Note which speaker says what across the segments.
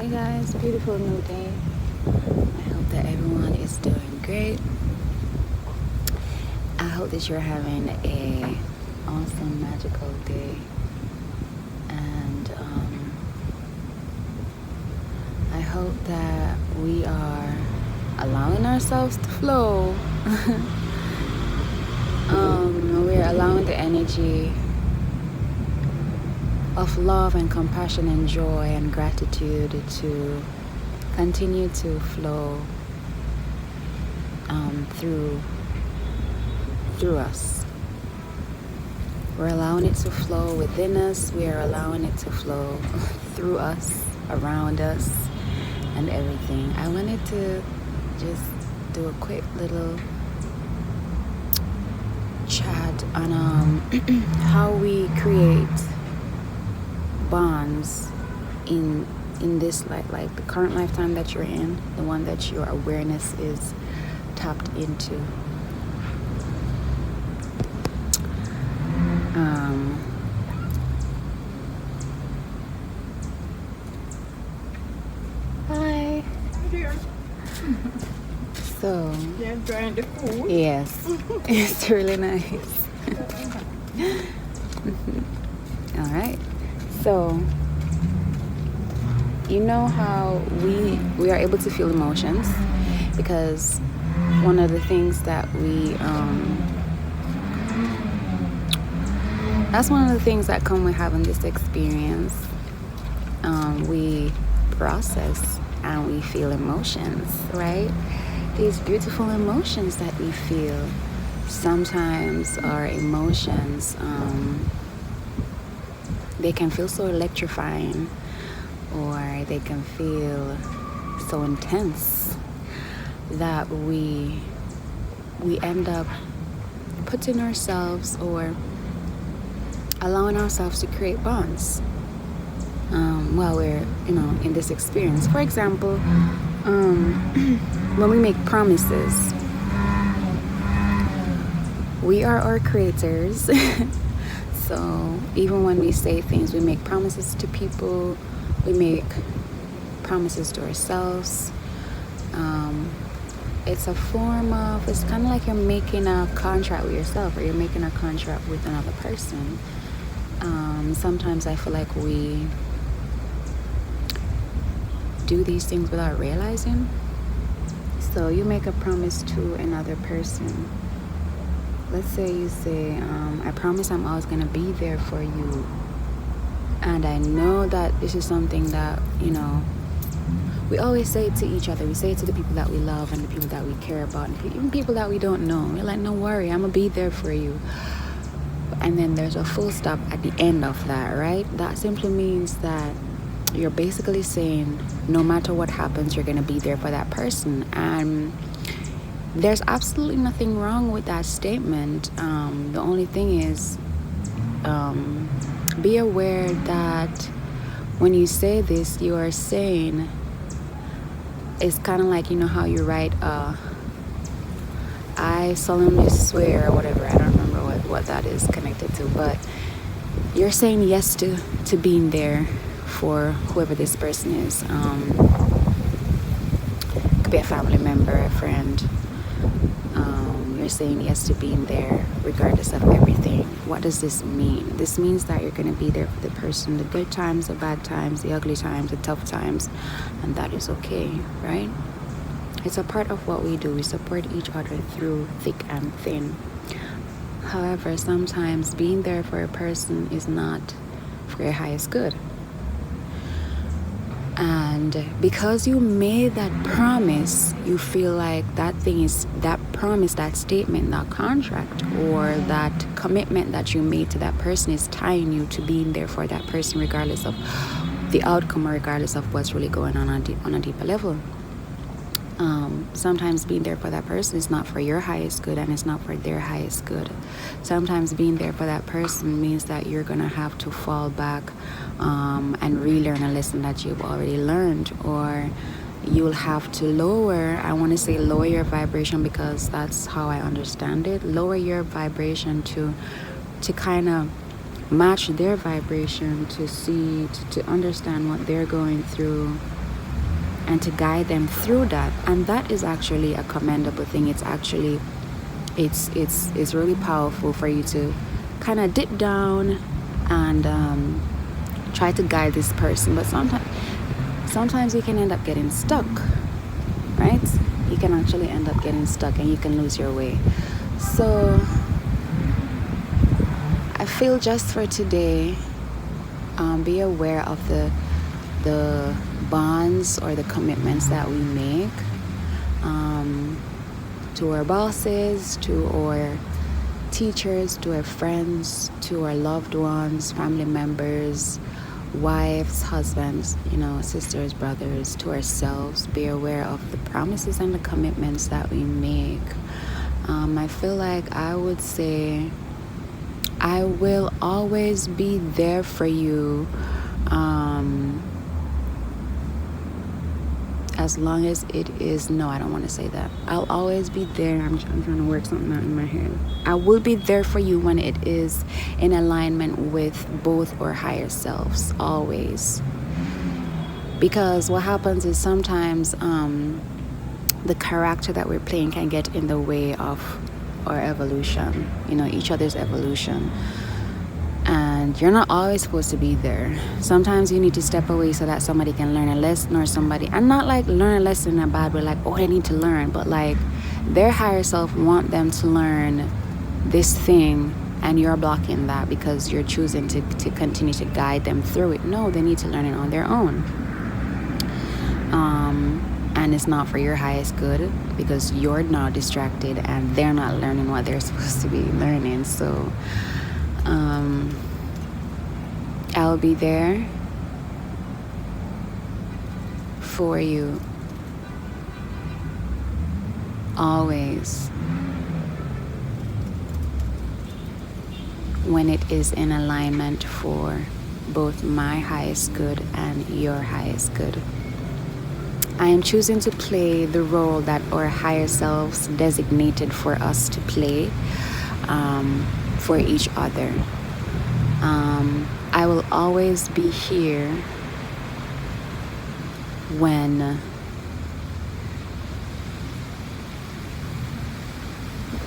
Speaker 1: Hey guys, beautiful new day. I hope that everyone is doing great. I hope that you're having a awesome, magical day. And I hope that we are allowing ourselves to flow. We're allowing the energy of love and compassion and joy and gratitude to continue to flow through us. We're allowing it to flow within us. We are allowing it to flow through us, around us, and everything. I wanted to just do a quick little chat on how we create bonds in this like the current lifetime that you're in, the one that your awareness is tapped into. Hi.
Speaker 2: Dear.
Speaker 1: So
Speaker 2: Yeah, enjoying the food.
Speaker 1: yes, it's really nice. All right. So you know how we are able to feel emotions, because one of the things that that's one of the things that come with having this experience. We process and we feel emotions, right? These beautiful emotions that we feel. Sometimes our emotions, they can feel so electrifying, or they can feel so intense that we end up putting ourselves or allowing ourselves to create bonds while we're in this experience. For example, when we make promises, we are our creators. So even when we say things, we make promises to people, we make promises to ourselves. It's a form of, it's kind of like you're making a contract with yourself, or you're making a contract with another person. Sometimes I feel like we do these things without realizing. So you make a promise to another person. Let's say you say, I promise I'm always going to be there for you. And I know that this is something that, we always say it to each other. We say it to the people that we love and the people that we care about, and even people that we don't know. We're like, no worry, I'm going to be there for you. And then there's a full stop at the end of that, right? That simply means that you're basically saying, no matter what happens, you're going to be there for that person. And there's absolutely nothing wrong with that statement. The only thing is, be aware that when you say this, you are saying, it's kind of like, how you write, I solemnly swear, or whatever. I don't remember what that is connected to, but you're saying yes to being there for whoever this person is. It could be a family member, a friend. You're saying yes to being there regardless of everything. What does this mean? This means that you're going to be there for the person, the good times, the bad times, the ugly times, the tough times, and that is okay, right? It's a part of what we do. We support each other through thick and thin. However, sometimes being there for a person is not for your highest good. And because you made that promise, you feel like that promise, that statement, that contract, or that commitment that you made to that person is tying you to being there for that person, regardless of the outcome, or regardless of what's really going on a deeper level. Sometimes being there for that person is not for your highest good, and it's not for their highest good. Sometimes being there for that person means that you're gonna have to fall back and relearn a lesson that you've already learned, or you'll have to lower your vibration, because that's how I understand it. Lower your vibration to kind of match their vibration, to understand what they're going through, and to guide them through that. And that is actually a commendable thing. It's actually it's really powerful for you to kind of dip down and try to guide this person. But sometimes you can end up getting stuck, right? You can actually end up getting stuck and you can lose your way. So I feel just for today, be aware of the bonds or the commitments that we make to our bosses, to our teachers, to our friends, to our loved ones, family members, wives, husbands, sisters, brothers, to ourselves. Be aware of the promises and the commitments that we make. I feel like I would say I will always be there for you, as long as it is, no, I don't want to say that. I'll always be there. I'm trying to work something out in my head. I will be there for you when it is in alignment with both our higher selves, always. Because what happens is sometimes the character that we're playing can get in the way of our evolution, each other's evolution. And you're not always supposed to be there. Sometimes you need to step away so that somebody can learn a lesson, or somebody, and not like learn a lesson in a bad way, like, oh, I need to learn, but like their higher self want them to learn this thing, and you're blocking that because you're choosing to continue to guide them through it. No, they need to learn it on their own. And it's not for your highest good, because you're now distracted and they're not learning what they're supposed to be learning. So I'll be there for you always when it is in alignment for both my highest good and your highest good. I am choosing to play the role that our higher selves designated for us to play for each other. I will always be here when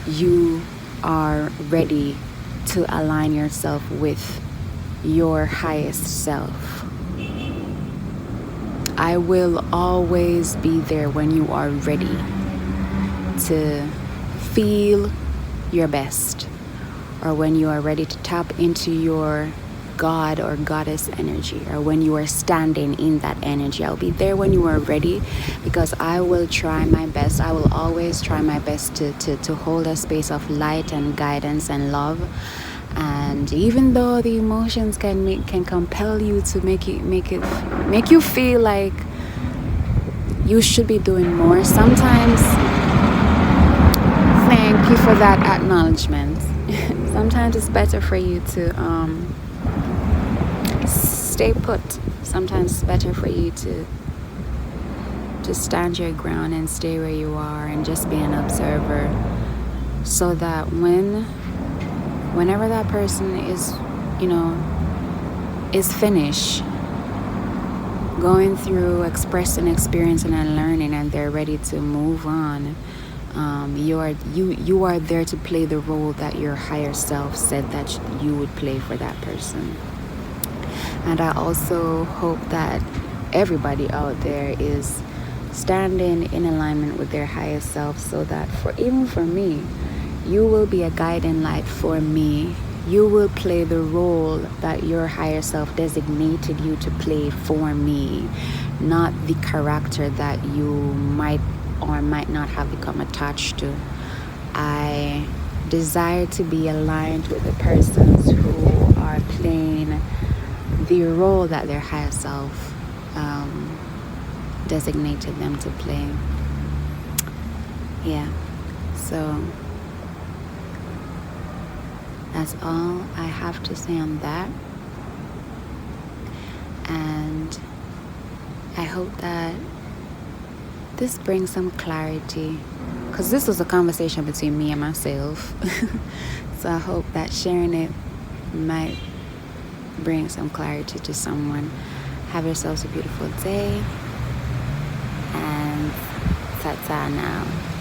Speaker 1: you are ready to align yourself with your highest self. I will always be there when you are ready to feel your best, or when you are ready to tap into your God or goddess energy, or when you are standing in that energy. I'll be there when you are ready, because I will try my best. I will always try my best to hold a space of light and guidance and love. And even though the emotions can compel you to make you feel like you should be doing more, sometimes thank you for that acknowledgement. Sometimes it's better for you to stay put. Sometimes it's better for you to stand your ground and stay where you are and just be an observer, so that whenever that person is finished going through expressing, experiencing, and learning, and they're ready to move on, you are there to play the role that your higher self said that you would play for that person. And I also hope that everybody out there is standing in alignment with their highest self, so that even for me, you will be a guiding light for me. You will play the role that your higher self designated you to play for me, not the character that you might or might not have become attached to. I desire to be aligned with the persons who are playing the role that their higher self designated them to play. Yeah, so that's all I have to say on that. And I hope that this brings some clarity, because this was a conversation between me and myself. So I hope that sharing it might bring some clarity to someone. Have yourselves a beautiful day. Ta-ta now.